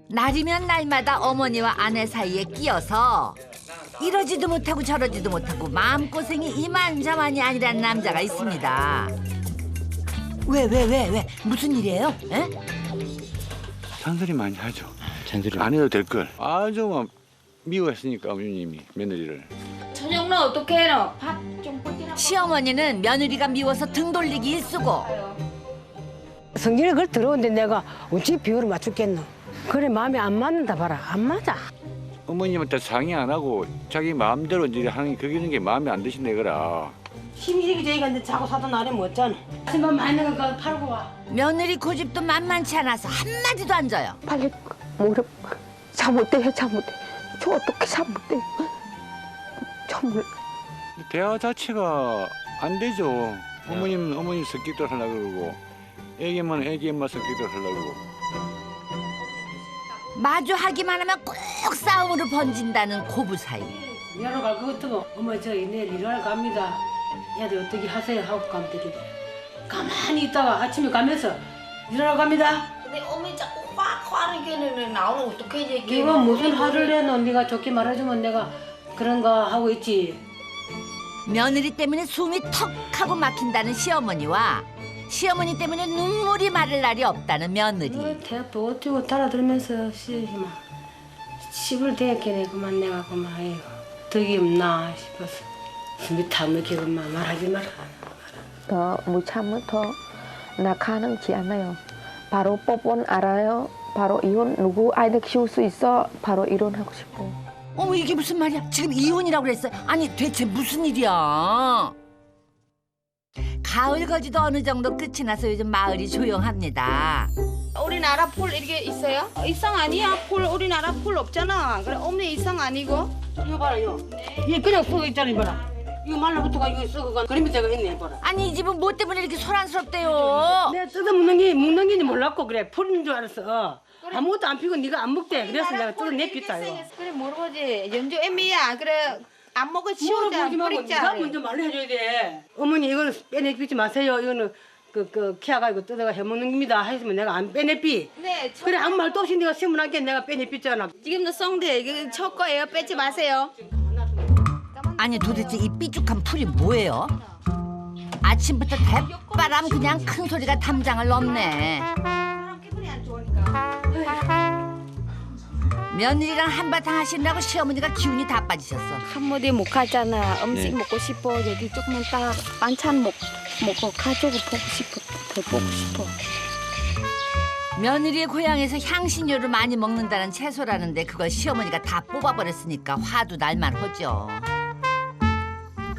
날이면 날마다 어머니와 아내 사이에 끼어서 이러지도 못하고 저러지도 못하고 마음고생이 이만저만이 아니란 남자가 있습니다. 왜? 무슨 일이에요? 에? 잔소리 많이 하죠. 잔소리. 안 해도 될 걸. 아주 막 미워했으니까 어머님이 며느리를. 저녁은 어떻게 해요? 밥좀 끓이라고. 시어머니는 며느리가 미워서 등 돌리기 일쑤고 성질이 그걸 들어오는데 내가 어찌 비율을 맞추겠노. 그래 마음이 안 맞는다 봐라. 안 맞아. 어머님한테 상의 안 하고 자기 마음대로 이제 하는 게 그게 마음에 안 드신다 이거라. 심리적이 저희가 근데 자고 사도 나를 못 자는. 하지만 많은 거 팔고 와. 며느리 고집도 만만치 않아서 한마디도 안 져요. 빨리 무릎 잘못돼. 저 어떻게 잘못돼? 정말 대화 자체가 안 되죠. 어머님은 어머님 성격대로 하려고 그러고 애기만 애기 엄마 성격대로 하려고 그러고. 마주하기만 하면 꼭 싸움으로 번진다는 고부 사이. 일하러 갈 것 같으면 어머 저 내일 일하러 갑니다. 애들 어떻게 하세요 하고 가면 되겠다. 가만히 있다가 아침에 가면서 일하러 갑니다. 근데 어머니 자꾸 화를 내는 나오면 어떻게 이제 이거 무슨 화를 내노. 네가 좋게 말해주면 내가 그런 거 하고 있지. 며느리 때문에 숨이 턱 하고 막힌다는 시어머니와 시어머니 때문에 눈물이 마를 날이 없다는 며느리. 대학도 어쩌고 달아들면서 막 집을 대겠네. 그만 내가 그만 아이고 덕이 없나 싶어서 숨이 탁 막히고 말하지 마라. 더 못 참으면 더 낙하는지 않아요. 바로 뽀뽀는 알아요. 바로 이혼 누구 아이들 키울 수 있어. 바로 이혼하고 싶어. 어머 이게 무슨 말이야? 지금 이혼이라고 그랬어요. 아니 대체 무슨 일이야? 가을 거지도 어느 정도 끝이 나서 요즘 마을이 조용합니다. 우리나라 풀 이렇게 있어요? 이상 아니야. 풀 우리나라 풀 없잖아. 그래 어머니 이상 아니고. 이거 봐라 이거. 이게 그냥 썩어 있잖아 이봐라. 이거 말라붙어가 이거 썩어가 그림이 제가 있네 봐라. 아니 이 집은 뭐 때문에 이렇게 소란스럽대요? 내가 뜯어 먹는 게인지 몰랐고 그래 풀인 줄 알았어. 아무것도 안 피고 네가 안 먹대. 그래서 내가 뜯어 내pis다 이거. 그래 물어보지. 연주 애미야. 그래 안 먹어 치우자. 물어보지 말고 네가 먼저 말을 해줘야 돼. 어머니 이거는 빼내피지 마세요. 이거는 그 키워가지고 뜯어가 해먹는 겁니다. 했으면 내가 안 빼내피. 네. 그래 아무 말도 없이 네가 시문하게 내가 빼내pis잖아. 지금도 성대 이거 첫 거예요. 빼지 마세요. 아니 도대체 이 삐죽한 풀이 뭐예요? 아침부터 대바람 그냥 큰 소리가 담장을 넘네. 기분이 안 좋으니까. 며느리랑 한바탕 하시느라고 시어머니가 기운이 다 빠지셨어. 한무대 못 가잖아. 음식 네. 먹고 싶어. 여기 조금만 딱 반찬 먹고 가족을 보고 싶어. 더 보고 싶어. 며느리의 고향에서 향신료를 많이 먹는다는 채소라는데 그걸 시어머니가 다 뽑아버렸으니까 화도 날만 하죠.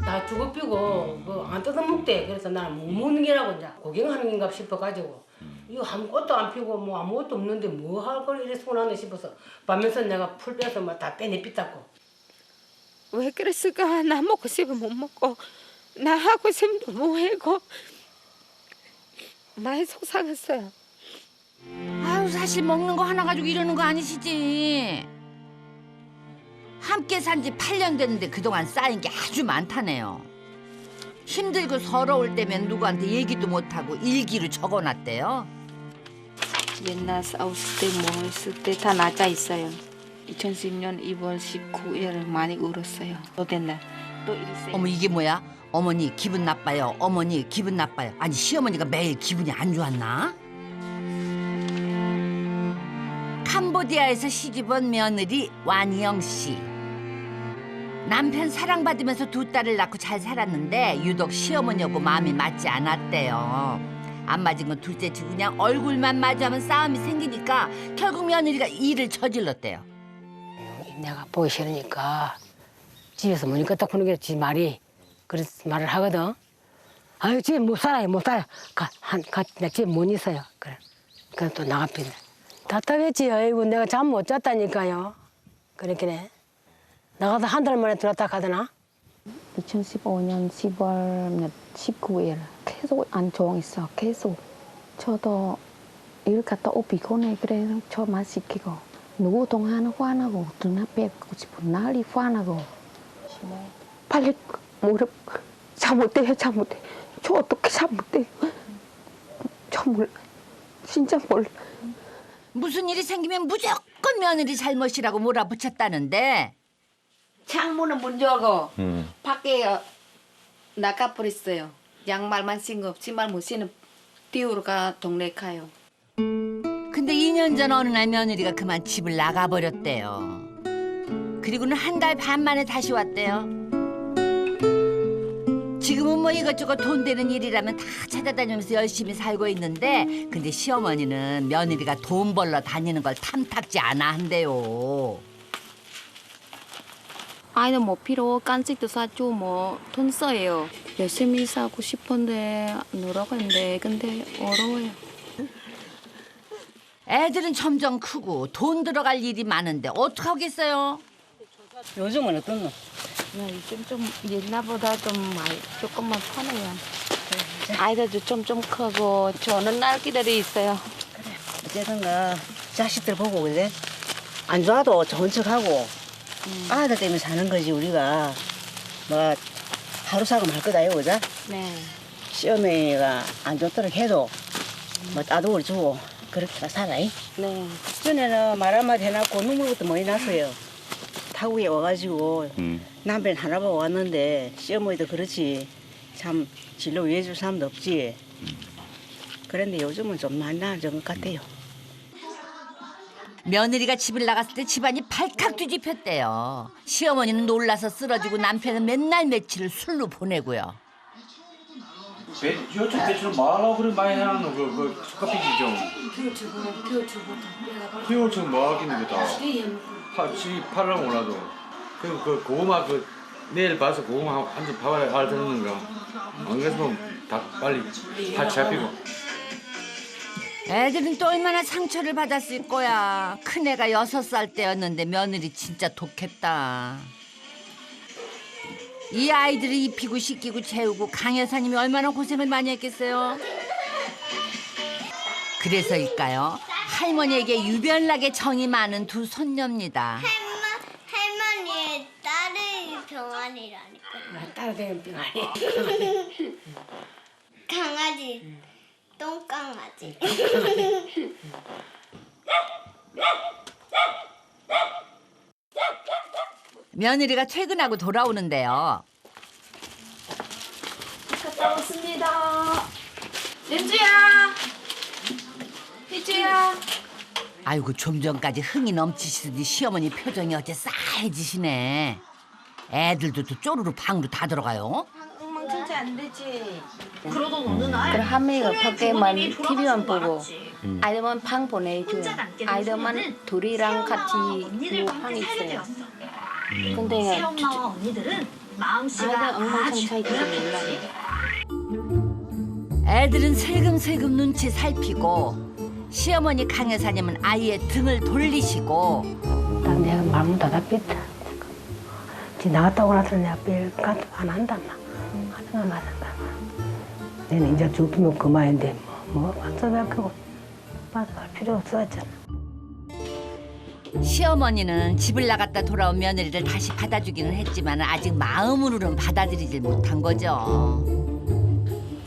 다 죽어피고 뭐안 뜯어 먹대. 그래서 나는 못 먹는 게라고 이제 구경하는 건가 싶어가지고 이거 아무것도 안 피고 뭐 아무것도 없는데 뭐 할 걸 이래 손하네 싶어서 밤에서 내가 풀 빼서 막 다 빼내pis다고. 왜 그랬을까? 나 먹고 싶으면 못 먹고 나 하고 싶으면 못 하고 많이 속상했어요. 아유 사실 먹는 거 하나 가지고 이러는 거 아니시지? 함께 산 지 8년 됐는데 그동안 쌓인 게 아주 많다네요. 힘들고 서러울 때면 누구한테 얘기도 못하고 일기로 적어놨대요. 옛날 싸웠을 때 뭐 했을 때 다 나자 있어요. 2010년 2월 19일 많이 울었어요. 또 됐나? 또 이랬어요. 어머 이게 뭐야? 어머니 기분 나빠요. 어머니 기분 나빠요. 아니 시어머니가 매일 기분이 안 좋았나? 캄보디아에서 시집온 며느리 완영 씨. 남편 사랑받으면서 두 딸을 낳고 잘 살았는데 유독 시어머니하고 마음이 맞지 않았대요. 안 맞은 건 둘째치고 그냥 얼굴만 마주하면 싸움이 생기니까 결국 며느리가 일을 저질렀대요. 내가 보기 싫으니까 집에서 뭐니까 딱 보는 게 지 말이 그래서 말을 하거든. 아유 집에 못 살아요 못 살아. 나 집에 못 있어요. 그래. 그래 또 나가빈다. 답답했지. 아이고 내가 잠 못 잤다니까요. 그렇게 나가서 한 달 만에 들었다 가더나. 2015년 10월 19일 계속 안 좋아했어. 계속 저도 일 갔다 오 피곤해. 그래서 저 말 시키고 누구 동화는 화나고 누나 뵙고 싶은 날이 화나고 빨리 무릎 잘못돼. 저 어떻게 잘못돼. 저 몰라. 진짜 몰라. 무슨 일이 생기면 무조건 며느리 잘못이라고 몰아붙였다는데 창문은 문 열고 밖에 나가버렸어요. 양말만 신고 신발 못 신은 띄우러 가 동네 가요. 근데 2년 전 어느 날 며느리가 그만 집을 나가버렸대요. 그리고는 한 달 반 만에 다시 왔대요. 지금은 뭐 이것저것 돈 되는 일이라면 다 찾아다니면서 열심히 살고 있는데 근데 시어머니는 며느리가 돈 벌러 다니는 걸 탐탁지 않아 한대요. 아이는 뭐 필요 간식도 사줘 뭐 돈 써요. 열심히 사고 싶은데 노력하는데 근데 어려워요. 애들은 점점 크고 돈 들어갈 일이 많은데 어떡하겠어요? 요즘은 어떤 거? 네, 요즘 좀 옛날보다 좀 많이 조금만 편해요. 아이들도 좀 크고 저는 날기들이 있어요. 어쨌든가 자식들 보고 그래. 안 좋아도 좋은 척하고 아들 때문에 사는 거지 우리가. 뭐 하루 사고 말 거다 이거 그자? 네. 시어머니가 안 좋도록 해도 뭐 따돌 주고 그렇게 살아. 네. 전에는 말 한마디 해놨고 눈물부터 많이 났어요. 타국에 와가지고 남편 하나 보고 왔는데 시어머니도 그렇지 참 진로 위해줄 사람도 없지. 그런데 요즘은 좀 많이 나아진 것 같아요. 며느리가 집을 나갔을 때 집안이 발칵 뒤집혔대요. 시어머니는 놀라서 쓰러지고 남편은 맨날 며칠을 술로 보내고요. 요즘 배추를 말하려고 그래 많이 해놨노 그 커피지 좀. 키워주고 뭐 하겠는 거다. 팔을 몰라도. 그리고 그 고구마 그 내일 봐서 고구마 한 점 봐봐야 알겠는가. 안 그랬으면 다 빨리 다 잡히고. 애들은 또 얼마나 상처를 받았을 거야. 큰애가 6살 때였는데 며느리 진짜 독했다. 이 아이들을 입히고 씻기고 재우고 강 여사님이 얼마나 고생을 많이 했겠어요. 그래서일까요? 할머니에게 유별나게 정이 많은 두 손녀입니다. 할머니 딸이 병아리라니까. 따라다니는 병아리. 강아지, 똥강아지. 며느리가 퇴근하고 돌아오는데요. 갔다 왔습니다. 연주야. 희주야. 아이고 좀 전까지 흥이 넘치시더니 시어머니 표정이 어째 싸해지시네. 애들도 또 쪼르르 방으로 다 들어가요. 엉망진짜 안 되지. 그러다 어느 날 그럼 할머니가 밖에만 TV만 보고 아이들만 방 보내줘요. 아이들만 둘이랑 같이 방 있어요. 근데 엄마와 언니들은 마음씨가 아이들 엉망진창이기 몰라요. 애들은 슬금슬금 눈치 살피고 시어머니 강 여사님은 아이의 등을 돌리시고 딱 내가 마음 닫아뺐다. 지 나갔다고 나서 내가 뺄까도 안 한단다. 하는 거 말한다. 내는 이제 죽으면 그만인데 뭐 생각하고 받아갈 필요 없었잖아. 시어머니는 집을 나갔다 돌아온 며느리를 다시 받아주기는 했지만 아직 마음으로는 받아들이질 못한 거죠.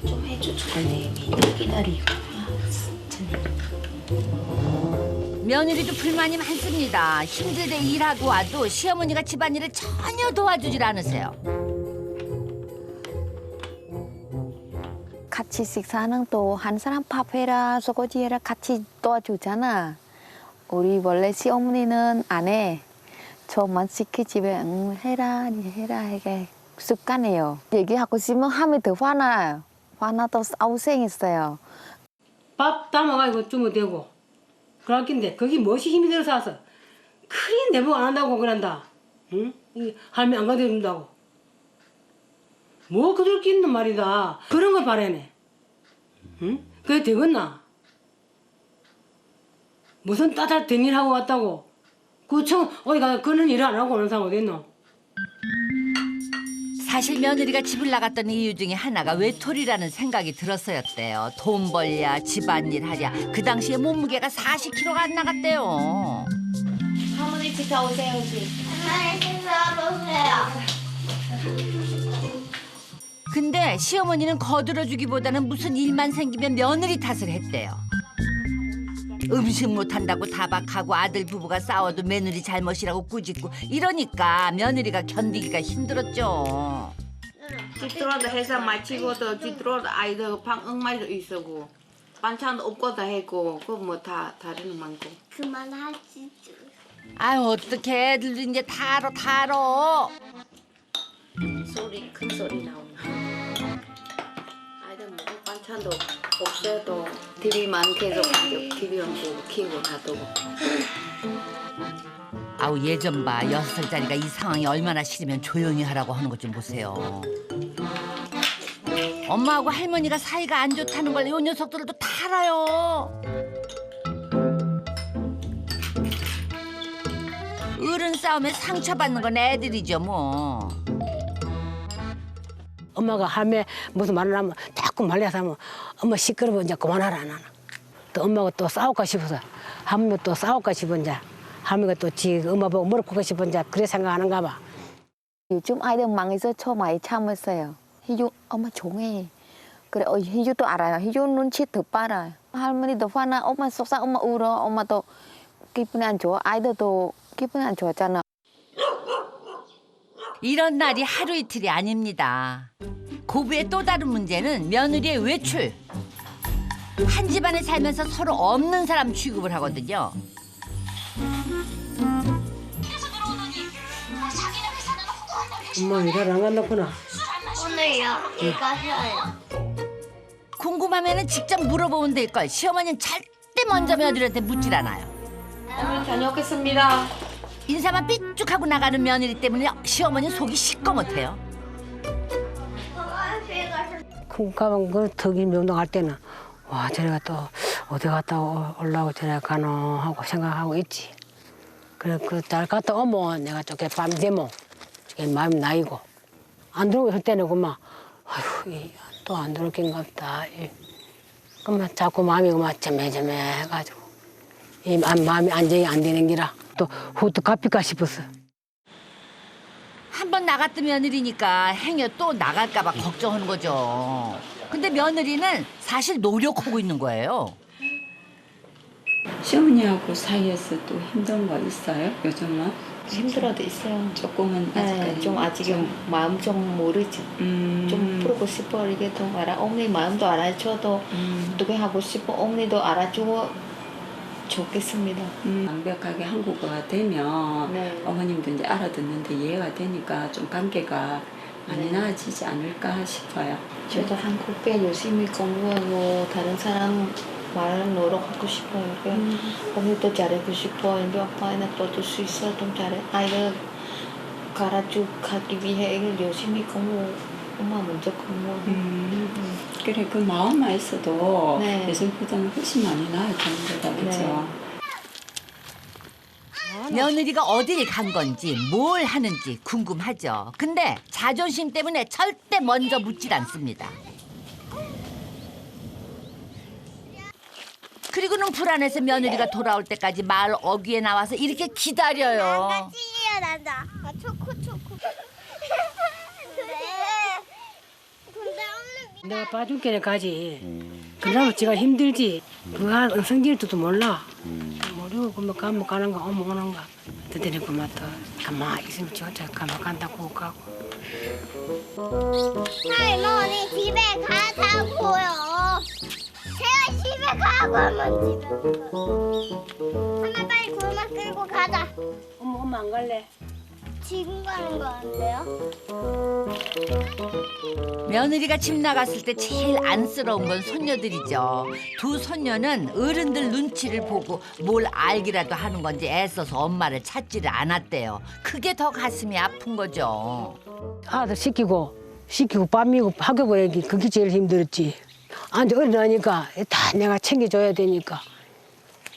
좀 해줘. 근데 기다리고. 며느리도 불만이 많습니다. 힘들게 일하고 와도 시어머니가 집안일을 전혀 도와주질 않으세요. 같이 식사는 또 한 사람 밥 해라, 설거지 해라 같이 도와주잖아. 우리 원래 시어머니는 안 해. 저만 시키지 왜 해라 이게 습관이에요. 얘기하고 싶으면 하면 더 화나요. 화나도 싸우생했어요. 밥 담아가지고 주면 되고 그렇긴데 거기 무엇이 힘이 들어서 와서 크린 내보고 안 한다고 그런다. 응? 할머니 안 가져준다고. 뭐 그들 끼는 말이다. 그런 걸 바라네. 응? 그게 되겠나? 무슨 따뜻한 일하고 왔다고. 그청 어디 가서 그런 일을 안 하고 오는 사람 어디 있노? 사실 며느리가 집을 나갔던 이유 중에 하나가 외톨이라는 생각이 들어서였대요. 돈 벌랴 집안일 하랴. 그 당시에 몸무게가 40kg가 안 나갔대요. 할머니 집에 오세요. 근데 시어머니는 거들어주기보다는 무슨 일만 생기면 며느리 탓을 했대요. 음식 못한다고 타박하고 아들 부부가 싸워도 며느리 잘못이라고 꾸짖고 이러니까 며느리가 견디기가 힘들었죠. 집들어도 해서 마치고도 집들어도 아이들 방 엉망이도 있었고 반찬도 없고도 했고 그거 뭐 다 다리는 많고. 그만하지. 아유 어떡해 애들도 이제 다 알아. 소리 큰 소리 나오나. 아이들 뭐 반찬도 없어도 TV만 계속 TV만 보고 키우고 놔두고. 아우 예전 봐 6살짜리가 이 상황이 얼마나 싫으면 조용히 하라고 하는 것 좀 보세요. 엄마하고 할머니가 사이가 안 좋다는 걸 이 녀석들도 다 알아요. 어른 싸움에 상처받는 건 애들이죠 뭐. 엄마가 할매 무슨 말을 하면 자꾸 말려서 하면 엄마 시끄러워 이제 그만하라 안 하나. 또 엄마가 또 싸울까 싶어서 할머니가 또 싸울까 싶어 이제 할머니가 또 지 엄마 보고 무릎 꿇고 싶어 이제 그래 생각하는가 봐. 요즘 아이들 망해서 저 많이 참았어요. 희주 엄마 조용해. 그래 희주도 알아요. 희주 눈치 더 빨아요. 할머니도 화나 엄마 속상 엄마 울어. 엄마도 기분이 안 좋아. 아이들도 기분이 안 좋았잖아. 이런 날이 하루 이틀이 아닙니다. 고부의 또 다른 문제는 며느리의 외출. 한 집안에 살면서 서로 없는 사람 취급을 하거든요. 엄마 일하러 안 간다구나. 오늘요. 이거 쉬어요. 궁금하면 직접 물어보면 될걸. 시어머니는 절대 먼저 며느리한테 묻질 않아요. 다녀오겠습니다. 인사만 삐죽하고 나가는 며느리 때문에 시어머니는 속이 시꺼멓대요. 큰 가방 그 덕이 명동할 때는 와 저래가 또 어디 갔다 올라오고 저래 가노 하고 생각하고 있지. 그래 그 잘 갔다 오면 내가 저게 밤 되면 저게 마음이 나이고 안 들어오고 있을 때는 그만 아휴 또 안 들어올 낀가 보다. 그만 자꾸 마음이 그만 점해점해 해가지고 이 마음이 안정이 안 되는 기라 또 후드 갚일까 싶었어. 한 번 나갔던 며느리니까 행여 또 나갈까 봐 걱정하는 거죠. 근데 며느리는 사실 노력하고 있는 거예요. 시어머니하고 사이에서 또 힘든 거 있어요? 요즘은? 힘들어도 있어요. 조금은 네, 아직까지 좀 아직은 마음 좀 모르지. 좀 풀고 싶어. 이게 더 알아. 어머니 마음도 알아줘도 어떻게 하고 싶어. 어머니도 알아주고 좋겠습니다. 완벽하게 한국어가 되면 네. 어머님도 이제 알아듣는데 이해가 되니까 좀 관계가 많이 나아지지 않을까 싶어요. 저도 한국에 열심히 공부하고 다른 사람 말을 노력하고 싶어요. 어머니도 잘하고 싶어. 우리 아빠는 또줄 수 있어. 좀 잘해. 아이를 가르치기 위해 이걸 열심히 공부. 엄마 먼저 공부. 그래 그 마음만 있어도 네. 예전보다는 훨씬 많이 나아지는 거다 그렇죠? 며느리가 어딜 간 건지 뭘 하는지 궁금하죠. 근데 자존심 때문에 절대 먼저 묻질 않습니다. 그리고는 불안해서 며느리가 돌아올 때까지 마을 어귀에 나와서 이렇게 기다려요. 찌리야 난다. 아, 초코. 근데 오늘 내가 봐줄게 가지. 그러면 지가 힘들지. 그가 성질도 몰라. 모르고 그만 가면 가는가 오면 오는가. 그때는 그만 또 가만히 있으면 진짜 가만 간다고 가고. 할머니 집에 가자고요. 제가 집에 가고 하면 집에. 엄마 빨리 그만 끌고 가자. 엄마 안 갈래? 지금 가는 거 안 돼요? 며느리가 집 나갔을 때 제일 안쓰러운 건 손녀들이죠. 두 손녀는 어른들 눈치를 보고 뭘 알기라도 하는 건지 애써서 엄마를 찾지를 않았대요. 그게 더 가슴이 아픈 거죠. 아들 시키고 밤이고 학교 보내기 그게 제일 힘들었지. 아주 어린아니까 다 내가 챙겨줘야 되니까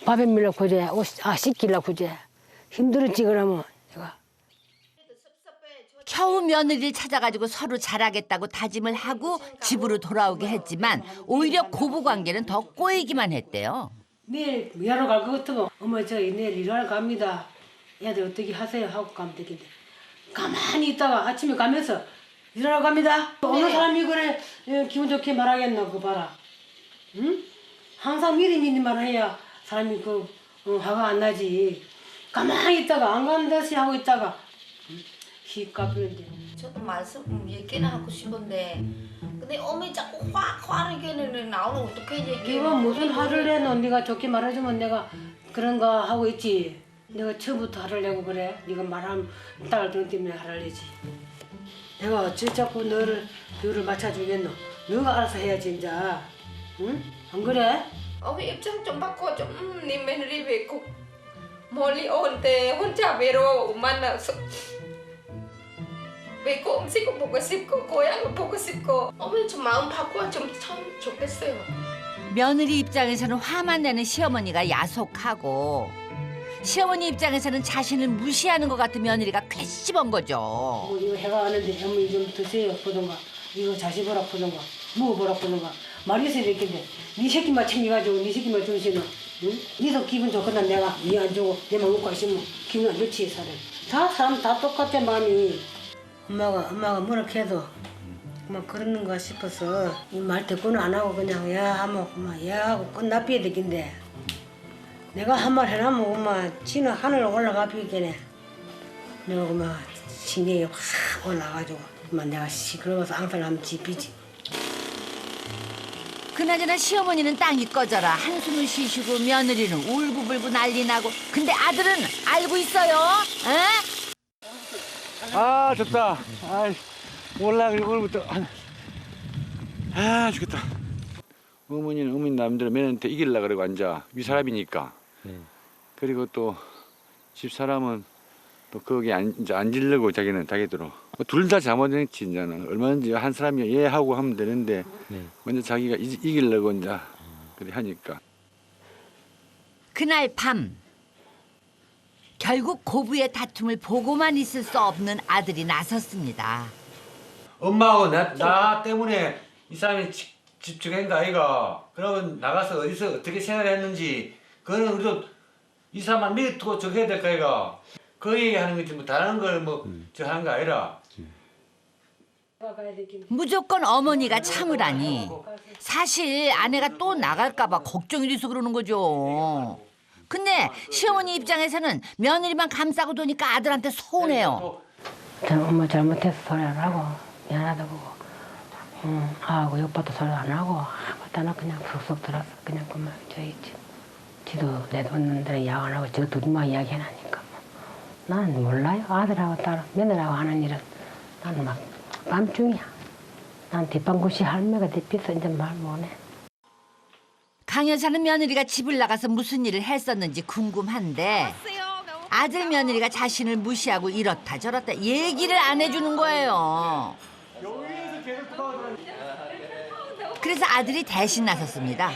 밥에 밀려고 그래 씻기려고 그래 힘들었지 그러면 내가. 겨우 며느리를 찾아가지고 서로 잘하겠다고 다짐을 하고 집으로 돌아오게 했지만 오히려 고부 관계는 더 꼬이기만 했대요. 내일 일하러 갈 것 같으면 어머 저희 내일 일하러 갑니다. 애들 어떻게 하세요 하고 가면 되겠네. 가만히 있다가 아침에 가면서 일하러 갑니다. 어느 사람이 그래 기분 좋게 말하겠나 그거 봐라. 응? 항상 미리 말해야 사람이 화가 안 나지. 가만히 있다가 안 가는 듯이 하고 있다가 히 까부는데. 저도 말씀 얘기는 하고 싶은데 근데 어머니 자꾸 화를 내는 나오는 어떻게 얘기해? 네가 무슨 화를 내? 너 네가 좋게 말해주면 내가 그런 거 하고 있지. 내가 처음부터 화를 내고 그래. 네가 말하면 딸 등 때문에 화를 내지. 내가 어찌 자꾸 너를 비율을 맞춰주겠노? 너가 알아서 해야지 이제. 응? 안 그래? 어머니 입장 좀 바꿔 좀. 네 며느리 왜 꼭 멀리 오는데 혼자 외로워 만나서 왜 꼭 음식을 보고 싶고 고향을 보고 싶고 어머니 좀 마음 바꿔 좀 참 좋겠어요. 며느리 입장에서는 화만 내는 시어머니가 야속하고 시어머니 입장에서는 자신을 무시하는 것 같은 며느리가 괘씸한 거죠. 뭐 이거 해가 하는데 어머니 좀 드세요 보던가 이거 자식 보라 보던가 먹어보라 보던가 말이 있어야 되겠는데 네 새끼만 챙겨가지고 네 새끼만 주시는 응? 니도 기분 좋거나 내가 니 안 주고 내만 먹고 있으면 기분 안 좋지 사람. 사람 다 똑같아 마음이. 엄마가 뭐라 해도 뭐 그러는가 싶어서 이 말 대꾸는 안 하고 그냥 야 하면 그만 야 하고 끝나삐야 되긴데 내가 한 말 해놓으면 엄마 지는 하늘 올라가 비겠네. 내가 그만 신경이 확 올라가지고 그만 내가 시끄러워서 앙탈하면 지피지. 그나저나 시어머니는 땅이 꺼져라 한숨을 쉬시고 며느리는 울고불고 난리 나고 근데 아들은 알고 있어요. 에? 아 좋다. 아 몰라 그리고 오늘부터 아 죽겠다. 어머니는 어머니 남대로 며느리한테 이기려고 그러고 앉아 윗사람이니까. 그리고 또 집사람은 또 거기 이제 앉으려고 자기는 자기대로 둘 다 잘못했지 이제는 얼마든지 한 사람이 이해하고 하면 되는데 먼저 자기가 이기려고 이제 그래 하니까. 그날 밤 결국 고부의 다툼을 보고만 있을 수 없는 아들이 나섰습니다. 엄마하고 나 때문에 이 사람이 집중한 거 아이가. 그러면 나가서 어디서 어떻게 생활했는지 그거는 우리도 이 사람만 믿고 저 해야 될 거 아이가. 그 얘기하는 거지 뭐 다른 걸 뭐 저 하는 거 아니라. 무조건 어머니가 참으라니. 사실 아내가 또 나갈까 봐 걱정이 돼서 그러는 거죠. 근데 시어머니 입장에서는 며느리만 감싸고 도니까 아들한테 서운해요. 엄마 잘못해서 소리 안 하고 미안하다고 하고 오빠도 소리 안 하고 나는 그냥 쑥쑥 들어서 그냥 그만 저있지. 지도 내 돈들은 야안 하고 저 둘만 이야기해놨니까 나는 몰라요. 아들하고 딸 며느리하고 하는 일은 나는 막 밤중이야. 난 뒷방구시 할매가 대피서 이제 말 못해. 강 여사는 며느리가 집을 나가서 무슨 일을 했었는지 궁금한데 아들 며느리가 자신을 무시하고 이렇다 저렇다 얘기를 안 해주는 거예요. 그래서 아들이 대신 나섰습니다.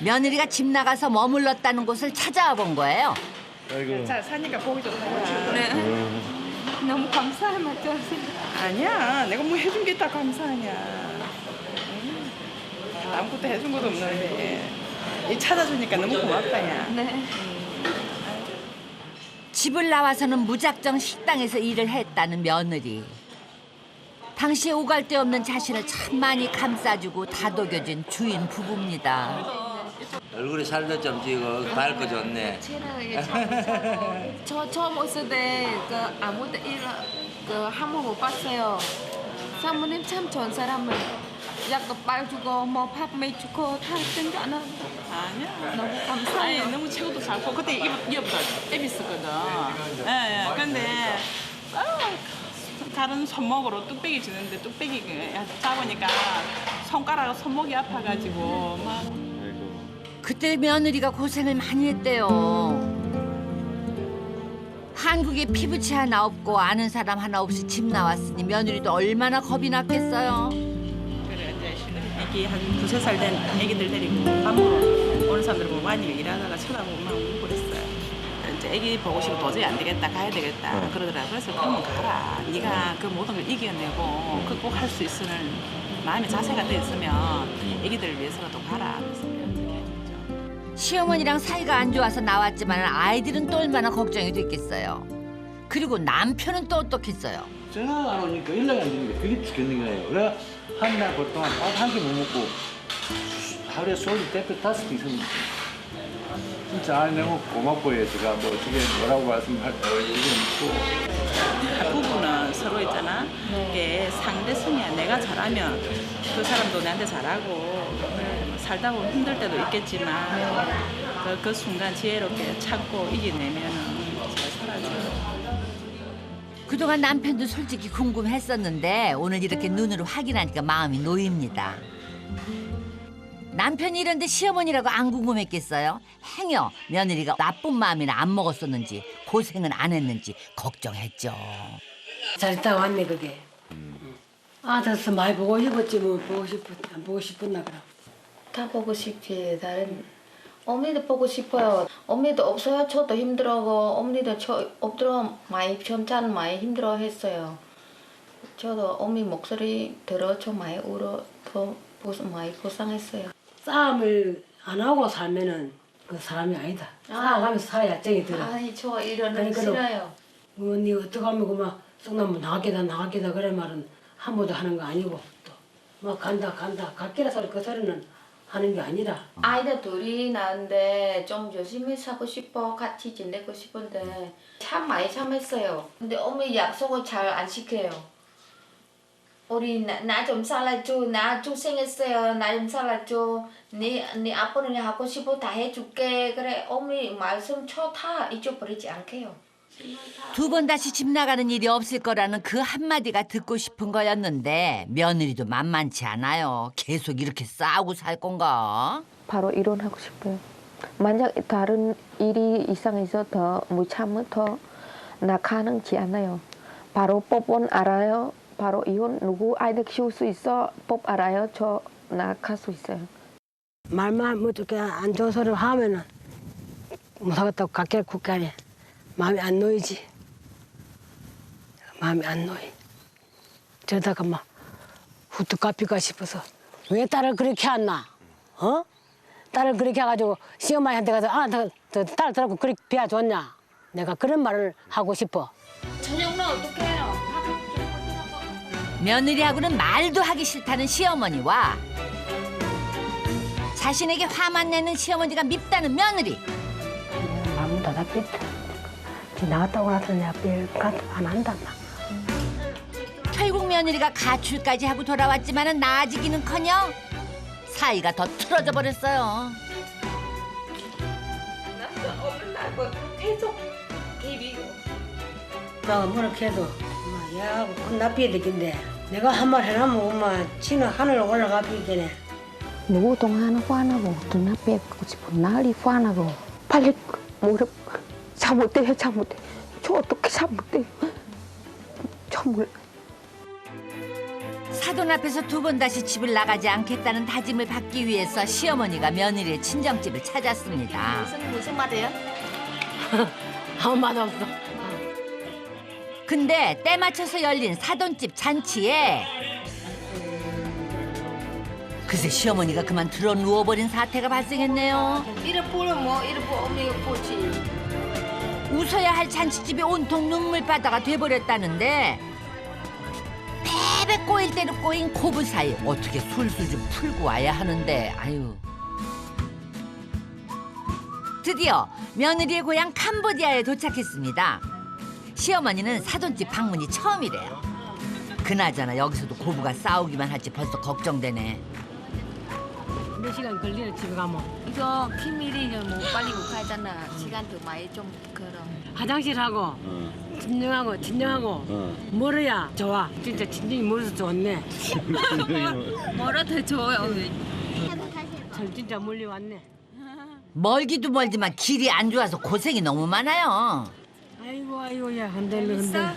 며느리가 집 나가서 머물렀다는 곳을 찾아와 본 거예요. 잘 사니까 보기 좋다. 네. 너무 감사해 맞죠? 아니야, 내가 뭐 해준 게 다 감사하냐. 아무것도 해준 것도 없는데 이 찾아주니까 너무 고맙다냐. 네. 집을 나와서는 무작정 식당에서 일을 했다는 며느리. 당시에 오갈 데 없는 자신을 참 많이 감싸주고 다독여준 주인 부부입니다. 얼굴이 살도 좀 찌고 밝고 좋네. 저 처음 왔을 때 아무도 한 번 못 봤어요. 사모님 참 좋은 사람을 약도 빨주고 뭐 밥 매주고 다 했던 줄 아나. 아니야. 너무 감사해요. 아니, 너무 최고도 잘고 그때 이어부터 앱 있었거든. 예. 근데 다른 손목으로 뚝배기 주는데 뚝배기 잡으니까 손목이 아파가지고 막. 그때 며느리가 고생을 많이 했대요. 한국에 피부치 하나 없고 아는 사람 하나 없이 집 나왔으니 며느리도 얼마나 겁이 났겠어요. 그래 이제 애기 한 2~3살 된 애기들 데리고 밥 먹으러 오는 사람들 보고 많이 일하다가 쳐다보고 막 울고 그랬어요. 이제 애기 보고 싶어 도저히 안 되겠다 가야 되겠다 그러더라고요. 그래서 그러면 가라. 네가 그 모든 걸 이겨내고 극복할 수 있을 마음의 자세가 돼 있으면 애기들을 위해서라도 가라. 그래서 시어머니랑 사이가 안 좋아서 나왔지만 아이들은 또 얼마나 걱정이 됐겠어요. 그리고 남편은 또 어떻겠어요. 전화가 안 오니까 연락이 안 되니까 그게 죽겠는 거예요. 그래 한날 보통 밥 한 끼 못 먹고 하루에 소주 대표 5개 있었는데 진짜 너무 고맙고요. 제가 뭐 어떻게 뭐라고 말씀할 얘기는 없고. 부부는 서로 있잖아. 이게 상대성이야. 내가 잘하면 그 사람도 나한테 잘하고 살다 보면 힘들 때도 있겠지만 그 순간 지혜롭게 참고 이겨내면은 잘 살아져. 그동안 남편도 솔직히 궁금했었는데 오늘 이렇게 눈으로 확인하니까 마음이 놓입니다. 남편이 이런데 시어머니라고 안 궁금했겠어요? 행여 며느리가 나쁜 마음이나 안 먹었었는지 고생은 안 했는지 걱정했죠. 잘 있다 왔네 그게. 아들서 많이 보고 싶었지 뭐 안 보고 싶었나 그럼. 다 보고 싶지. 다른 어머니도 보고 싶어요. 어머니도 없어요. 저도 힘들어고 어머니도 저 없더러 많이 점찬 많이 힘들어 했어요. 저도 어머니 목소리 들어 좀 많이 울어 더 많이 고생했어요. 싸움을 안 하고 살면은 그 사람이 아니다. 싸워가면서 살아야 정이 들어. 아니 저 이러는 거 싫어요. 언니 어떻게 하면 그만 썩나면 나가게다 그래 말은 한 번도 하는 거 아니고 또 막 간다 갈게라 소리 그 소리는 하는 게 아니라. 아이들 둘이 나는데 좀 열심히 살고 싶어 같이 지내고 싶은데 참 많이 참했어요. 근데 어머니 약속을 잘 안 지켜요. 우리 나 좀 살아줘. 나 고생했어요. 나 좀 살아줘. 네 아빠는 하고 싶어 다 해줄게. 그래 어머니 말씀 다 잊어버리지 않게요. 두 번 다시 집 나가는 일이 없을 거라는 그 한마디가 듣고 싶은 거였는데 며느리도 만만치 않아요. 계속 이렇게 싸우고 살 건가? 바로 이혼하고 싶어요. 만약 다른 일이 이상해서 더 못 참으면 더 나가는지 않아요. 바로 법원 알아요. 바로 이혼 누구 아이들 키울 수 있어 법 알아요. 저 나갈 수 있어요. 말만 뭐 어떻게 안 좋은 소리 하면은 못하겠다고 갈게 국가에 마음이 안 놓이지. 마음이 안 놓이. 저러다가 막 후뚝 갚일까 싶어서 왜 딸을 그렇게 했나? 어? 딸을 그렇게 해가지고 시어머니한테 가서 딸 들하고 그렇게 비워줬냐? 내가 그런 말을 하고 싶어. 저녁은 어떻게 해요? 며느리하고는 말도 하기 싫다는 시어머니와 자신에게 화만 내는 시어머니가 밉다는 며느리. 마음 답답했다. 나갔다고 나서 내가 안 한다. 결국 며느리가 가출까지 하고 돌아왔지만은 나아지기는커녕 사이가 더 틀어져 버렸어요. 나가 뭐렇게 해도 얘하고 큰 납비야 되겠네. 내가 한 말 해놓으면 엄마 지는 하늘 올라가 비겠네. 누구 동안 화나고 또 나빼고 싶어 나리 화나고 빨리 뭐래 잘못돼. 저 어떻게 잘못돼? 정말. 사돈 앞에서 두 번 다시 집을 나가지 않겠다는 다짐을 받기 위해서 시어머니가 며느리의 친정집을 찾았습니다. 무슨 말이에요? 아무 말 없어. 근데 때 맞춰서 열린 사돈집 잔치에 그새 시어머니가 그만 들어 누워버린 사태가 발생했네요. 이래 보면 뭐 이래 어머니가 보지. 웃어야 할 잔치집이 온통 눈물바다가 돼버렸다는데 베베 꼬일 대로 꼬인 고부 사이 어떻게 술술 좀 풀고 와야 하는데 아유. 드디어 며느리의 고향 캄보디아에 도착했습니다. 시어머니는 사돈집 방문이 처음이래요. 그나저나 여기서도 고부가 싸우기만 할지 벌써 걱정되네. 몇 시간 걸리나 집에 가면. 이거 비밀이니까 뭐 빨리 못 가잖아. 시간도 많이 좀 걸어. 화장실하고 진정하고 멀어야 좋아. 진짜 진정이 멀어서 좋네. 뭐라 더 좋아요. 참 진짜 멀리 왔네. 멀기도 멀지만 길이 안 좋아서 고생이 너무 많아요. 아이고 야 흔들려. 아이고.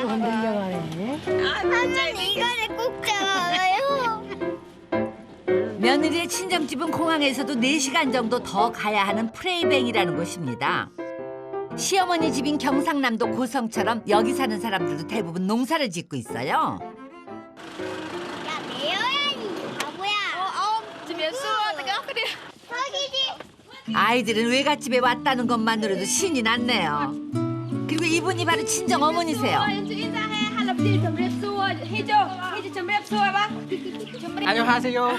흔들려가네. 할머니 이거를 꼭 잡아요. 며느리의 친정집은 공항에서도 4시간 정도 더 가야 하는 프레이뱅이라는 곳입니다. 시어머니 집인 경상남도 고성처럼 여기 사는 사람들도 대부분 농사를 짓고 있어요. 야 내려야지 바보야. 지금 몇 수가 내가 그래. 거기지. 아이들은 외갓집에 왔다는 것만으로도 신이 났네요. 그리고 이분이 바로 친정 어머니세요. 안녕하세요.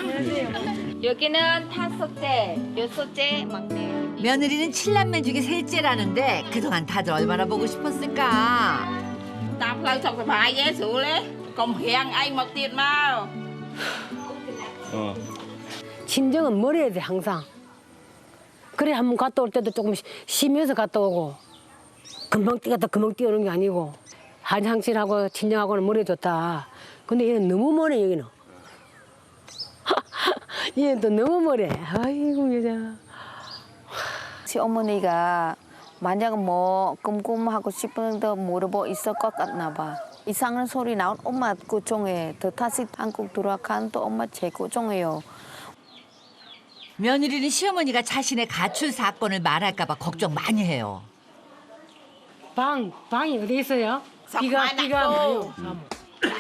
여기는 5째, 6째 막내. 며느리는 7남매 중에 셋째라는데 그동안 다들 얼마나 보고 싶었을까. Tam lâu xong rồi phải ghé sữa lấy. Còn hiện anh một tiền mau. 친정은 멀어야 돼 항상. 그래 한번 갔다 올 때도 조금 쉬면서 갔다 오고 금방 뛰었다 금방 뛰어오는 게 아니고 한상실하고 친정하고는 멀어 좋다. 근데 얘는 너무 멀어 여기는. 얘는 또 너무 멀어. 아이고 여자. 시어머니가 만약 뭐 궁금하고 싶은 데 물어보 있을 것 같나 봐. 이상한 소리 나온 엄마 걱정해. 더 다시 한국 돌아간 또 엄마 제 걱정해요. 며느리는 시어머니가 자신의 가출 사건을 말할까 봐 걱정 많이 해요. 방이 어디 있어요? 비가 많이.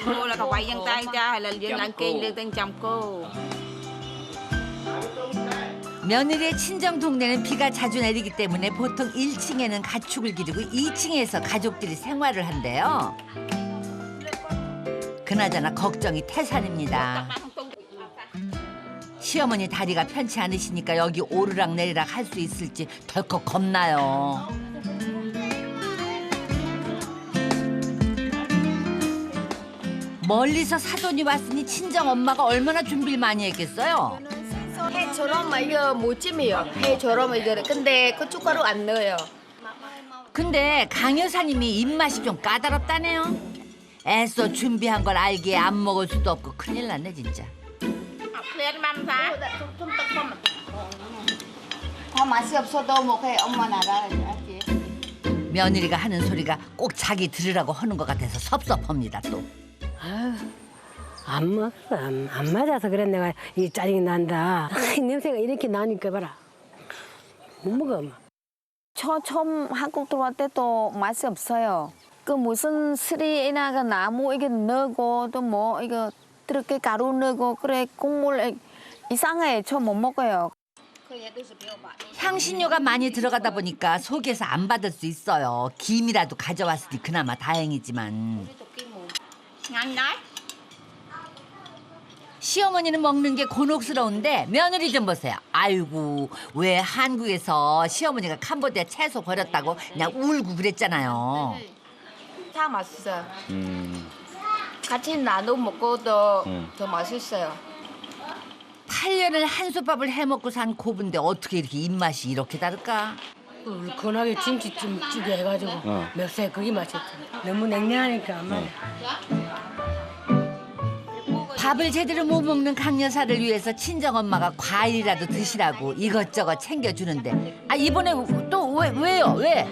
Cô là cậu quay dân tay cha hay là dân làng kênh lên tên chồng cô. 며느리의 친정 동네는 비가 자주 내리기 때문에 보통 1층에는 가축을 기르고 2층에서 가족들이 생활을 한대요. 그나저나 걱정이 태산입니다. 시어머니 다리가 편치 않으시니까 여기 오르락 내리락 할 수 있을지 덜컥 겁나요. 멀리서 사돈이 왔으니 친정 엄마가 얼마나 준비를 많이 했겠어요. 해처럼 이거 무침이요. 해처럼 이거 근데 고춧가루 안 넣어요. 근데 강 여사님이 입맛이 좀 까다롭다네요. 애써 준비한 걸 알기에 안 먹을 수도 없고 큰일 났네 진짜. Lên mâm phá. 더 맛이 없어도 뭐해 엄마 나라 알지? 며느리가 하는 소리가 꼭 자기 들으라고 하는 것 같아서 섭섭합니다 또. 아유, 안 먹어. 안 맞아서 그래 내가 이 짜증이 난다. 이 냄새가 이렇게 나니까 봐라. 못 먹어. 엄마. 처음 한국 들어올 때도 맛이 없어요. 그 무슨 스리나 그 나무 이게 넣고 또 뭐 이거 이렇게 가루 넣고 그래 국물 이상해. 저 못 먹어요. 향신료가 많이 들어가다 보니까 속에서 안 받을 수 있어요. 김이라도 가져왔으니 그나마 다행이지만. Nhanh đấy. 시어머니는 먹는 게 곤혹스러운데 며느리 좀 보세요. 아이고 왜 한국에서 시어머니가 캄보디아 채소 버렸다고 그냥 울고 그랬잖아요. 다 맛있어요. 같이 나눠 먹고 더 맛있어요. 8년을 한솥밥을 해먹고 산 고부인데 어떻게 이렇게 입맛이 이렇게 다를까? 얼큰하게 김치찌개 해가지고 맵새 그게 맛있지. 너무 냉랭하니까 안 맞아. 밥을 제대로 못 먹는 강 여사를 위해서 친정엄마가 과일이라도 드시라고 이것저것 챙겨주는데 아 이번에 또 왜요? 왜?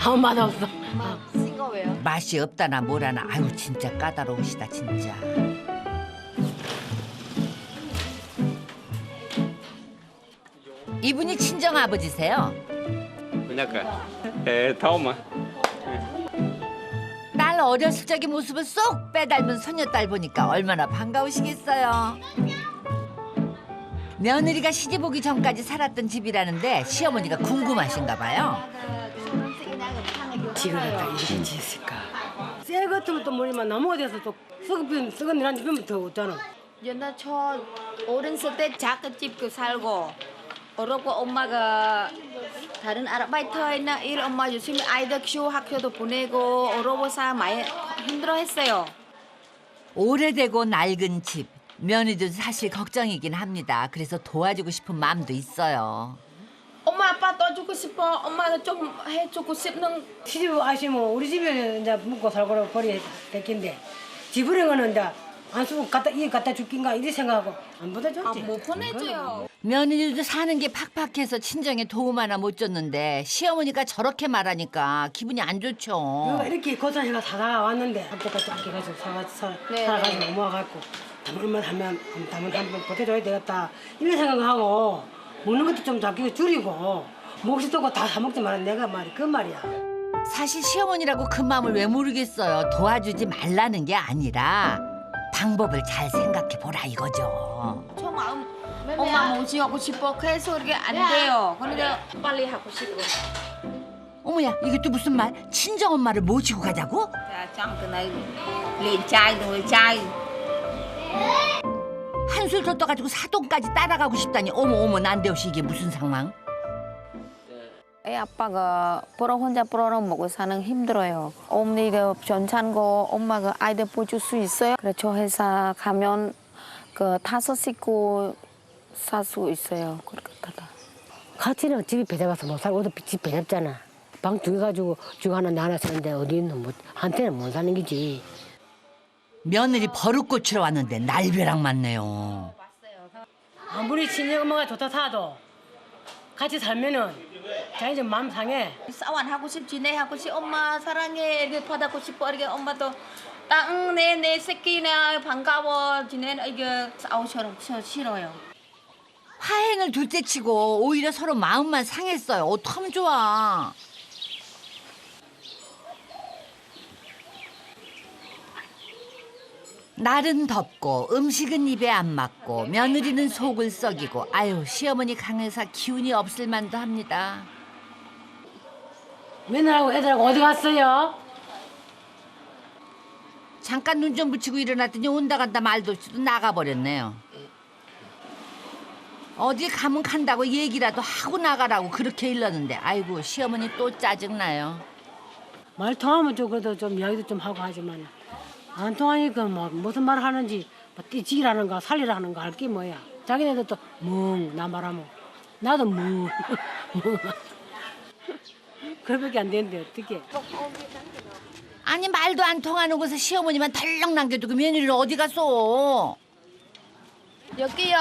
아무 맛 없어. 싱거워요. 맛이 없다나 뭐라나 아유 진짜 까다로우시다 진짜. 이분이 친정 아버지세요. 딸 어렸을 적의 모습을 쏙 빼닮은 손녀딸 보니까 얼마나 반가우시겠어요. 며느리가 시집 오기 전까지 살았던 집이라는데 시어머니가 궁금하신가 봐요. 지가 다 이렇게 지었을까? 새 같으면 또 뭐냐면 나무가 돼서 또 썩은 일한 집이면 더 없잖아. 옛날 저 어렸을 때 작은 집 살고 어렵고 엄마가 다른 아르바이트나 일 엄마 열심히 아이들 키우고 학교도 보내고 어려워서 많이 힘들어했어요. 오래되고 낡은 집. 며느리도 사실 걱정이긴 합니다. 그래서 도와주고 싶은 마음도 있어요. 엄마 아빠 떠주고 싶어. 엄마는 좀 해주고 싶는. 시집 아시면 우리 집에 이제 묵고 살고 버리 됐긴데 집으로 가는 이제 안 쓰고 갖다 줄긴가 이렇게 생각하고 안 보내줬지. 못 보내줘요. 며느리도 사는 게 팍팍해서 친정에 도움 하나 못 줬는데 시어머니가 저렇게 말하니까 기분이 안 좋죠. 이렇게 고사해가 사다 왔는데 한쪽까지 아껴 가지고 사가지고 모아갖고 담을만 하면 담을 한번 보태줘야 되겠다 이런 생각하고 먹는 것도 좀 아끼고 줄이고 몫이 또고 다 사 먹지 마라 내가 말이 그 말이야. 사실 시어머니라고 그 마음을 왜 모르겠어요. 도와주지 말라는 게 아니라 방법을 잘 생각해 보라 이거죠. 저 마음 엄마 모시고 싶어. 그래서 이게 안 돼요. 그러니까 빨리 하고 싶어. 어머야 이게 또 무슨 말? 친정 엄마를 모시고 가자고? Trong từ này liền chai rồi chai. 한술 더 떠가지고 사돈까지 따라가고 싶다니 어머 난데없이 이게 무슨 상황? 애 아빠가 혼자 먹고 사는 힘들어요. 어머니가 전산고 엄마가 아이들 보줄 수 있어요. 그래서 저 회사 가면 그 5 식구 살 수 있어요. 그렇다. 같이는 집이 배잡아서 못 살고 집 배잡잖아. 방 2개 가지고 주 하나 나 하나 사는데 어디 있는 뭐 한테는 못 사는 거지. 며느리 버릇 고치러 왔는데 날벼락 맞네요. 아무리 친정 엄마가 좋다 사도 같이 살면은 자기 좀 마음 상해. 싸워 안 하고 싶지. 내 하고 싶. 엄마 사랑해. 이렇게 받아고 싶어. 이렇게 엄마도 땅 내 새끼네 반가워. 지내 이게 싸우처럼 싫어요. 화해는 둘째치고 오히려 서로 마음만 상했어요. 어떡하면 좋아. 날은 덥고 음식은 입에 안 맞고 며느리는 속을 썩이고 아유 시어머니 강여사 기운이 없을 만도 합니다. 며느리하고 애들하고 어디 갔어요? 잠깐 눈 좀 붙이고 일어났더니 온다 간다 말도 없이도 나가버렸네요. 어딜 가면 간다고 얘기라도 하고 나가라고 그렇게 일렀는데 아이고 시어머니 또 짜증나요. 말 통하면 좀 그래도 좀 이야기도 좀 하고 하지만 안 통하니까 뭐 무슨 말 하는지 뭐 띠지기라는가 살리라는가 할 게 뭐야. 자기네들 또 멍 나 말하면 나도 멍 그거밖에 안 되는데 어떻게. 아니 말도 안 통하는 곳에 시어머니만 덜렁 남겨두고 며느리를 어디 갔어. 여기요.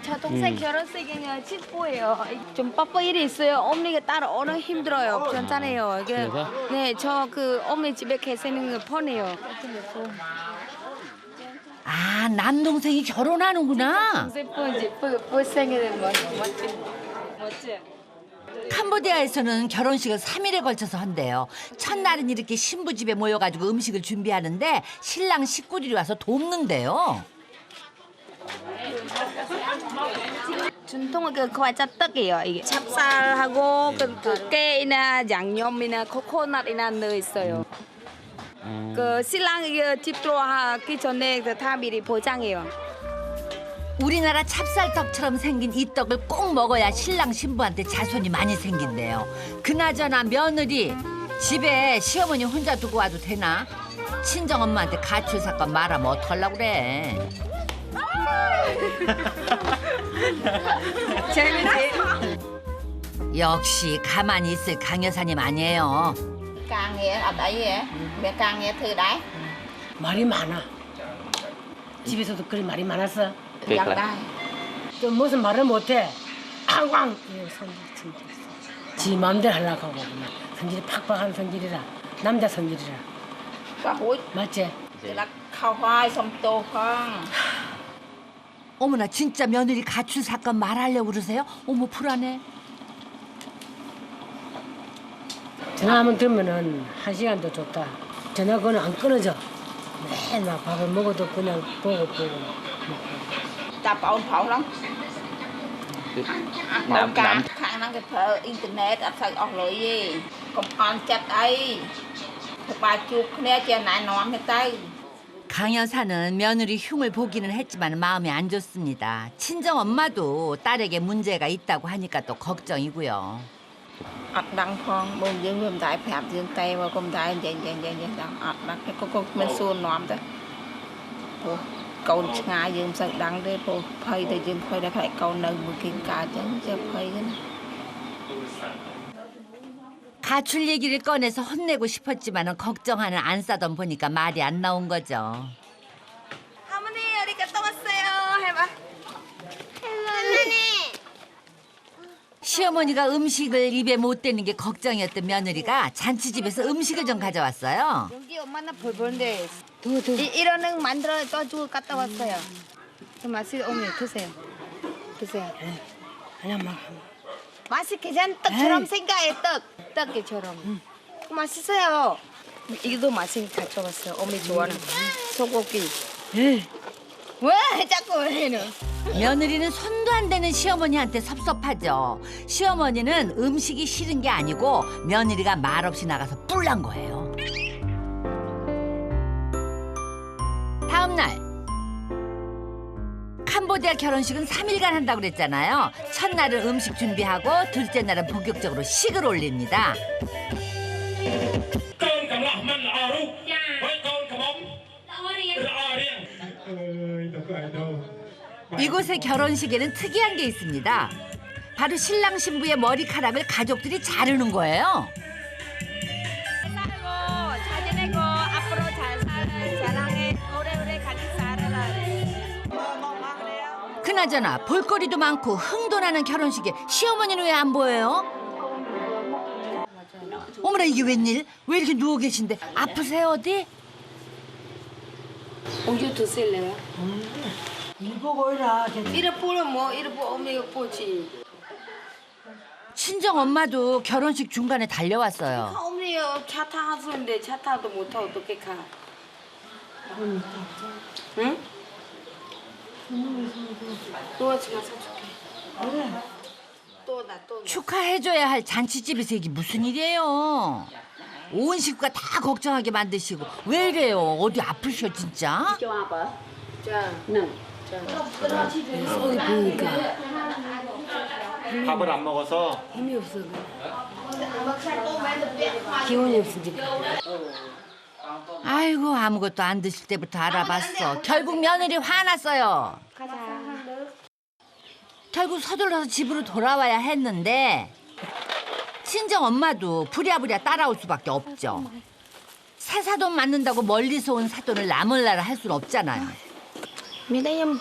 저 동생 결혼식이냐 집보예요. 좀 바빠 일이 있어요. 어머니가 따라오는 힘들어요. 괜찮아요. 이게 네, 저 그 어머니 집에 계시는 거 편해요. 아 남동생이 결혼하는구나. 동생 생일은 멋지. 캄보디아에서는 결혼식을 3일에 걸쳐서 한대요. 첫날은 이렇게 신부 집에 모여가지고 음식을 준비하는데 신랑 식구들이 와서 돕는데요. 전통 그 과자떡이에요. 이게 찹쌀하고 그 깨이나 양념이나 코코넛이나 넣어 있어요. 그 신랑 이거 집 들어가기 전에 그 다 미리 포장해요. 우리나라 찹쌀떡처럼 생긴 이 떡을 꼭 먹어야 신랑 신부한테 자손이 많이 생긴대요. 그나저나 며느리 집에 시어머니 혼자 두고 와도 되나? 친정엄마한테 가출 사건 말하면 어떡하려고 그래. 재밌지? 역시 가만히 있을 강 여사님 아니에요. 말이 많아. 집에서도 그리 말이 많았어. 또 무슨 말을 못해. 앙광. 지 마음대로 하려고 하고 성질이 팍팍한 성질이라. 남자 성질이라. 맞지? 어머나 진짜 며느리 가출 사건 말하려고 그러세요? 어머 불안해. 전화 한번 들면은 1시간도 좋다. 전화 그거는 안 끊어져. 맨날 밥을 먹어도 그냥 보고 먹고. khả năng cái thờ internet ở thời ở lối gì còn on chặt ấy bà chụp nè chị này nón cái tay. 강 여사는 며느리 흉을 보기는 했지만 마음이 안 좋습니다. 친정 엄마도 딸에게 문제가 있다고 하니까 또 걱정이고요. ọt đăng phong bông dương viêm đại phẹp dương tay và công đại dành đăng ọt đăng cái cô mình xuôn nóm đó câu ngài dương sợ đăng đấy cô phơi thì dương phơi đã phải câu nâng một kinh cả chứ chứ phơi cái 가출 얘기를 꺼내서 혼내고 싶었지만 걱정하는 안 싸던 보니까 말이 안 나온 거죠. 할머니 어디 갔다 왔어요? 해봐. 시어머니가 음식을 입에 못 대는 게 걱정이었던 며느리가 잔치집에서 음식을 좀 가져왔어요. 여기 엄마나 볼본데 이런 만들어 떠주고 갔다 왔어요. 그 맛이 어머니 드세요. 드세요. 그냥 막. 맛이 그냥 떡처럼 생겨요. 떡이처럼. 맛있어요. 이것도 맛이 가져왔어요. 어머니 좋아하는 소고기. 왜 자꾸 해는? 며느리는 손도 안 대는 시어머니한테 섭섭하죠. 시어머니는 음식이 싫은 게 아니고 며느리가 말없이 나가서 뿔난 거예요. 다음 날 캄보디아 결혼식은 3일간 한다고 그랬잖아요. 첫날은 음식 준비하고 둘째 날은 본격적으로 식을 올립니다. 이곳의 결혼식에는 특이한 게 있습니다. 바로 신랑 신부의 머리카락을 가족들이 자르는 거예요. 그나저나 볼거리도 많고 흥도 나는 결혼식에 시어머니는 왜 안 보여요? 어머나 이게 웬일? 왜 이렇게 누워 계신데? 아프세요 어디? Ông 드실래요? 일보고이라. 이래 보면 뭐 이래 보 어머니가 보지. 친정 엄마도 결혼식 중간에 달려왔어요. 어머니요 차 타서는데 차 타도 못 타고 어떻게 가? 응? 또 제가 사줄게. 또. 축하해줘야 할 잔치집에서 이게 무슨 일이에요? 온 식구가 다 걱정하게 만드시고 왜 이래요? 어디 아프셔 진짜? 자, 속이 부으니까 밥을 안 먹어서 힘이 없어. 기운이 없으니까. 아이고 아무것도 안 드실 때부터 알아봤어. 결국 며느리 화났어요. 결국 서둘러서 집으로 돌아와야 했는데 친정 엄마도 부랴부랴 따라올 수밖에 없죠. 새 사돈 맞는다고 멀리서 온 사돈을 나몰라라 할 수는 없잖아요. 미래 nhóm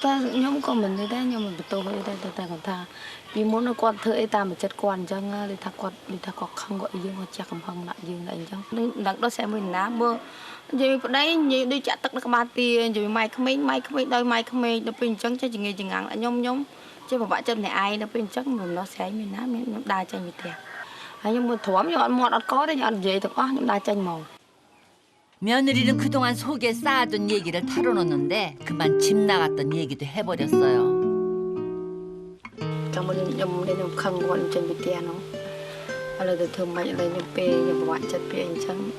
của mình như thế nhưng mà tôi ở đây tôi còn tha vì muốn nó con thợ ta mà chết quan chẳng đi ta còn không gọi dương hoặc chắc không lại dương lại chẳng đặt đó sẽ mình ná mơ rồi đấy đi chặt tất cả ba tiền rồi mai không đôi mai không mấy nó bình chẳng cho chị nghe chị ngắn lại nhom chứ mà bạn chân này ai nó bình chắc mình nó sẽ mình ná mình đa chân như thế nhưng mà thỏa cho anh mọt ăn có đấy anh về thì có nhưng đa chân màu. 며느리는 그동안 속에 쌓아둔 얘기를 털어놓는데 그만 집 나갔던 얘기도 해버렸어요. Cảm ơn nhầm đến nhầm khăn quan trên bị tiền không? Hay là từ thường mạnh lên nhầm bê nhầm bạn chất bê anh chăng?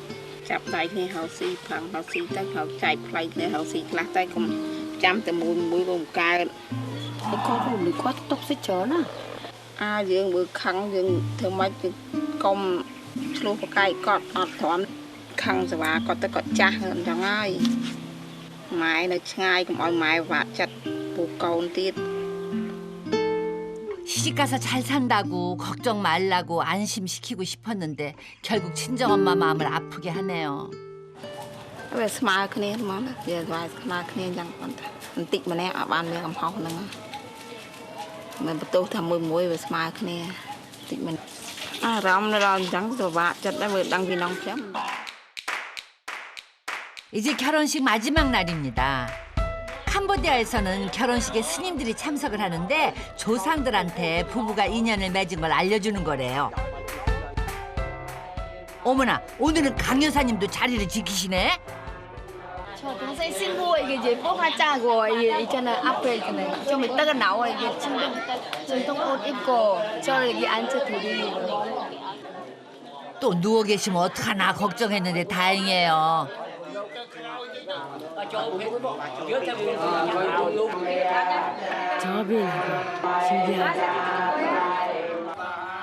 ចាប់ដៃគ្នាហៅស៊ីផឹងហៅស៊ីទៅហៅចែកផ្លៃគ្នាហៅស៊ីខ្លះតែកុំចាំតែមួយកុំកើត Cái con của mình quá tốc xích chớ nè. យើងមើលខឹងយើងធ្វើម៉េចទៅកុំឆ្លោះប្រកែកគាត់អត់ទ្រាំខឹងសេវាគាត់ទៅគាត់ចាស់អញ្ចឹងហើយម៉ែនៅឆ្ងាយកុំឲ្យម៉ែវាក់ចិត្តពូកូនទៀត 시집가서 잘 산다고 걱정 말라고 안심시키고 싶었는데 결국 친정엄마 마음을 아프게 하네요. វាស្មើគ្នាហ្មងវាស្មើគ្នាអញ្ចឹងបន្តិចម្នាក់អត់បានមានកំហុសហ្នឹងមិនបន្ទោសថាមួយវាស្មើគ្នាបន្តិចម្នាក់អារម្មណ៍ដល់អញ្ចឹងទៅវាក់ចិត្តដែរមើលដឹងពីน้องខ្ញុំ 이제 결혼식 마지막 날입니다. 캄보디아에서는 결혼식에 스님들이 참석을 하는데 조상들한테 부부가 인연을 맺은 걸 알려주는 거래요. 어머나 오늘은 강 여사님도 자리를 지키시네. Cho tôi sẽ xin mua cái gì bố hoa cha rồi cho nên áp về cái này cho mình tất cả nấu rồi chân thông ôn ít cổ cho cái ăn cho thử đi. 또 누워 계시면 어떡하나 걱정했는데 다행이에요. 저비니까 신기하다.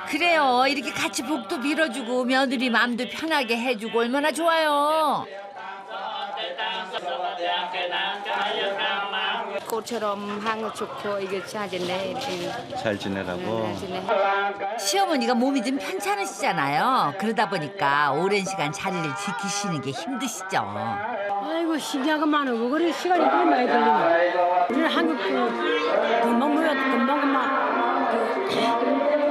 그래요. 이렇게 같이 복도 빌어주고 며느리 마음도 편하게 해주고 얼마나 좋아요. 꽃처럼 한거 좋고 이게 자제네. 잘 지내라고. 시어머니가 몸이 좀 편찮으시잖아요. 그러다 보니까 오랜 시간 자리를 지키시는 게 힘드시죠. 아이고 신기하고 많고 그래 시간이 그리 많이 걸리네. 우리는 한국 금방 모여도 금방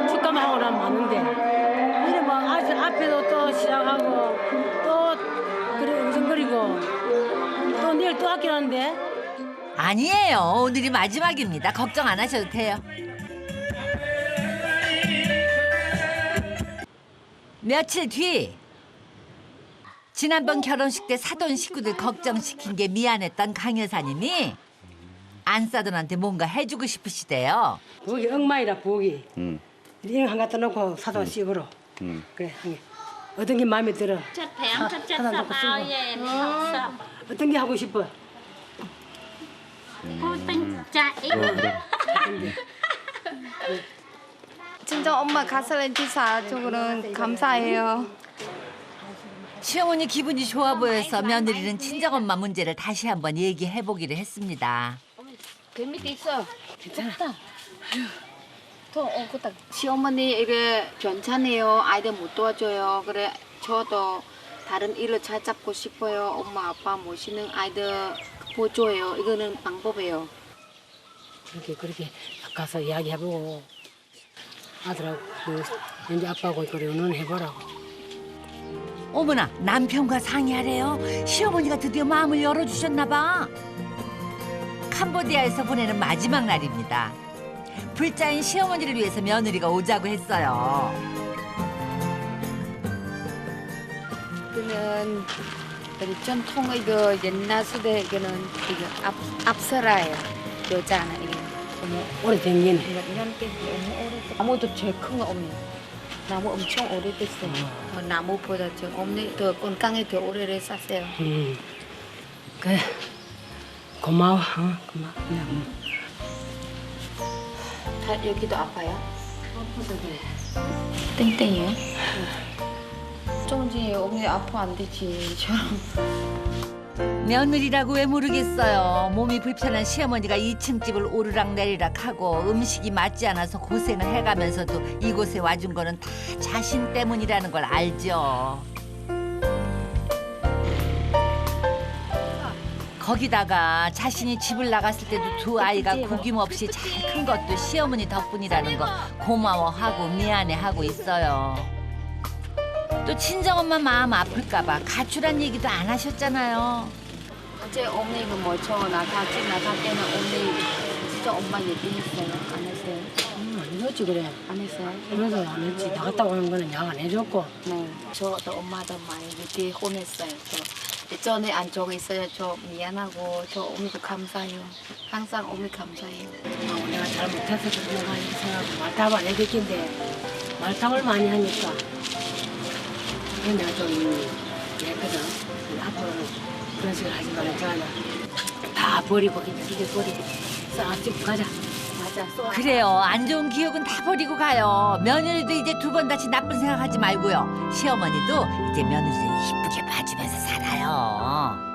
축가만 하고 나면 많은데 이래 막 앞에도 또 시작하고 또 그래 우승거리고 또 내일 또 학교하는데. 아니에요. 오늘이 마지막입니다. 걱정 안 하셔도 돼요. 며칠 뒤 지난번 결혼식 때 사돈 식구들 걱정시킨 게 미안했던 강 여사님이 안사돈한테 뭔가 해주고 싶으시대요. 부엌이 엉망이라 부엌이. 이거 한 갖다 놓고 사돈 식으로. 그래 한 개. 어떤 게 마음에 들어? 사돈 놓고 쓰고. 어떤 게 하고 싶어? 자, 진짜 엄마 가서는 지사 쪽으로는 감사해요. 시어머니 기분이 좋아 보여서 며느리는 친정엄마 문제를 다시 한번 얘기해보기로 했습니다. 그 밑에 있어. 괜찮아. 더 그다 시어머니 이래 괜찮아요. 아이들 못 도와줘요. 그래 저도 다른 일을 찾잡고 싶어요. 엄마 아빠 모시는 아이들 보조해요. 이거는 방법이에요. 그렇게 가서 이야기해보고 아들하고 이제 아빠하고 그래 의논해보라고. 어머나 남편과 상의하래요. 시어머니가 드디어 마음을 열어주셨나 봐. 캄보디아에서 보내는 마지막 날입니다. 불자인 시어머니를 위해서 며느리가 오자고 했어요. 그는 전통 이거 옛날 시대 이거는 이거 앞서라예요. 여자는 이게 너무 오래된 게네. 이런 게 너무 오래됐어. 나무도 제일 큰 거 없네. 나무 엄청 오래됐어요. 나무보다 저 없네 더 건강에 더 오래를 쌌어요. 그래 고마워. 고마워. 그냥. 다 여기도 아파요? 아파도 그래. 땡땡이요? 좀지 어머니 아파 안 되지 저랑. 며느리라고 왜 모르겠어요. 몸이 불편한 시어머니가 2층 집을 오르락내리락 하고 음식이 맞지 않아서 고생을 해가면서도 이곳에 와준 거는 다 자신 때문이라는 걸 알죠. 거기다가 자신이 집을 나갔을 때도 두 아이가 구김없이 잘 큰 것도 시어머니 덕분이라는 거 고마워하고 미안해하고 있어요. 또 친정엄마 마음 아플까봐 가출한 얘기도 안 하셨잖아요. 어제 어머니가 뭐저 나갈 때는 어머니 진짜 엄마 얘기했어요. 안 했어요? 안 해줬지 그래. 안 했어요? 그래도 안 했지. 나갔다 오는 거는 약 안 해줬고. 네. 저도 엄마도 많이 얘기 혼냈어요. 저 전에 안 적어 있어요. 저 미안하고 저 어머니도 감사해요. 항상 어머니 감사해요. 내가 잘못해서 내가 이렇게 생각하고 말답 안 해줬긴데 말답을 많이 하니까 그래서 내가 좀 얘기했거든. 앞으로는 그런 식으로 하지 말자. 다 버리고 이게 버리고 싹 집 가자. 맞아. 그래요. 안 좋은 기억은 다 버리고 가요. 며느리도 이제 두 번 다시 나쁜 생각하지 말고요. 시어머니도 이제 며느리 이쁘게 봐주면서 살아요.